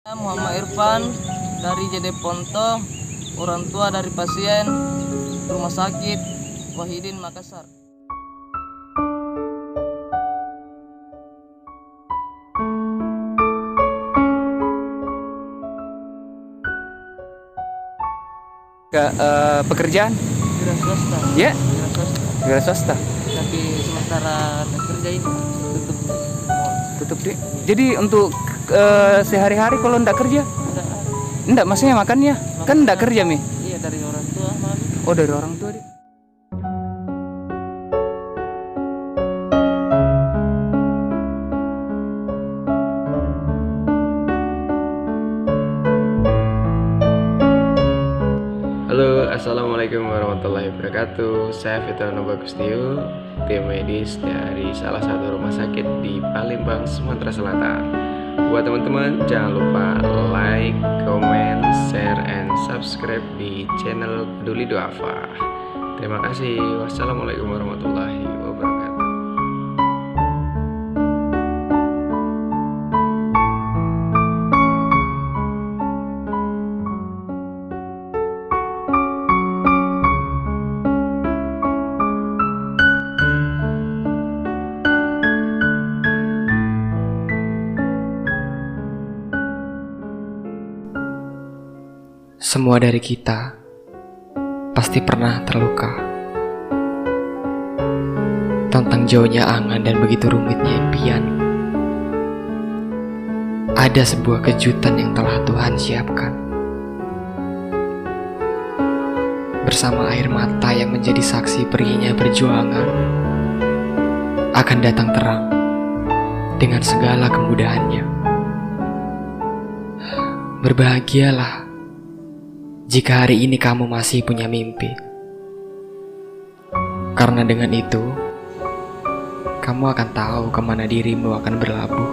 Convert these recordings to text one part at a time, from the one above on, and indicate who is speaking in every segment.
Speaker 1: Muhammad Irfan dari JD Ponto, orang tua dari pasien Rumah Sakit Wahidin Makassar.
Speaker 2: Pekerjaan?
Speaker 1: Wira swasta.
Speaker 2: Ya,
Speaker 1: Wira swasta.
Speaker 2: wira swasta.
Speaker 1: Tapi sementara kerja ini tutup mall.
Speaker 2: Tutup deh. Jadi untuk sehari-hari kalau ndak kerja,
Speaker 1: Ada.
Speaker 2: ndak maksudnya makannya kan ndak kerja mi.
Speaker 1: Iya, dari orang tua mah.
Speaker 2: Oh, dari orang tua deh.
Speaker 3: Halo, assalamualaikum warahmatullahi wabarakatuh. Saya Fitrano Bagustio, tim medis dari salah satu rumah sakit di Palembang, Sumatera Selatan. Buat teman-teman, jangan lupa like, comment, share, and subscribe di channel Peduli Duafa. Terima kasih. Wassalamualaikum warahmatullahi wabarakatuh.
Speaker 4: Semua dari kita pasti pernah terluka tentang jauhnya angan dan begitu rumitnya impian. Ada sebuah kejutan yang telah Tuhan siapkan, bersama air mata yang menjadi saksi perginya perjuangan. Akan datang terang dengan segala kemudahannya. Berbahagialah jika hari ini kamu masih punya mimpi, karena dengan itu kamu akan tahu kemana dirimu akan berlabuh.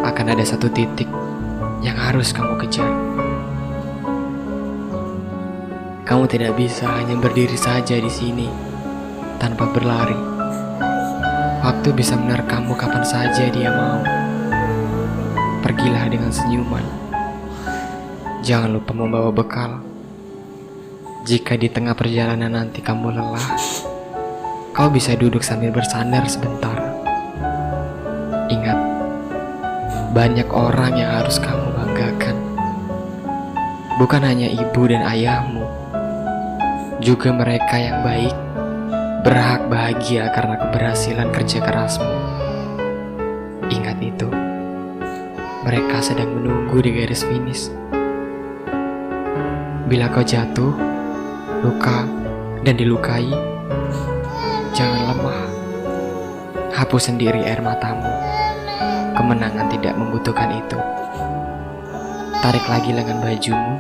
Speaker 4: Akan ada satu titik yang harus kamu kejar. Kamu tidak bisa hanya berdiri saja di sini tanpa berlari. Waktu bisa menerkammu kapan saja dia mau. Pergilah dengan senyuman. Jangan lupa membawa bekal. Jika di tengah perjalanan nanti kamu lelah, kau bisa duduk sambil bersandar sebentar. Ingat, banyak orang yang harus kamu banggakan. Bukan hanya ibu dan ayahmu, juga mereka yang baik berhak bahagia karena keberhasilan kerja kerasmu. Ingat itu, mereka sedang menunggu di garis finish. Bila kau jatuh, luka, dan dilukai, jangan lemah. Hapus sendiri air matamu. Kemenangan tidak membutuhkan itu. Tarik lagi lengan bajumu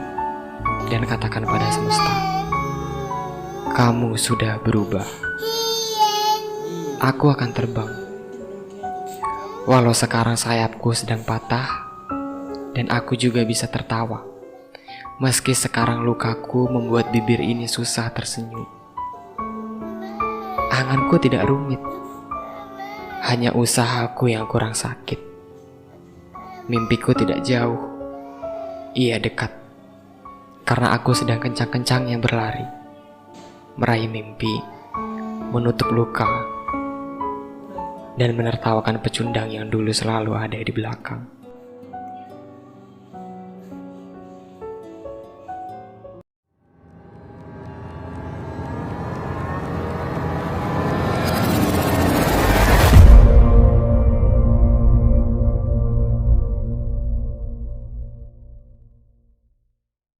Speaker 4: dan katakan pada semesta, kamu sudah berubah. Aku akan terbang. Walau sekarang sayapku sedang patah, dan aku juga bisa tertawa. Meski sekarang lukaku membuat bibir ini susah tersenyum. Anganku tidak rumit, hanya usahaku yang kurang sakit. Mimpiku tidak jauh, ia dekat. Karena aku sedang kencang-kencangnya berlari, meraih mimpi, menutup luka, dan menertawakan pecundang yang dulu selalu ada di belakang.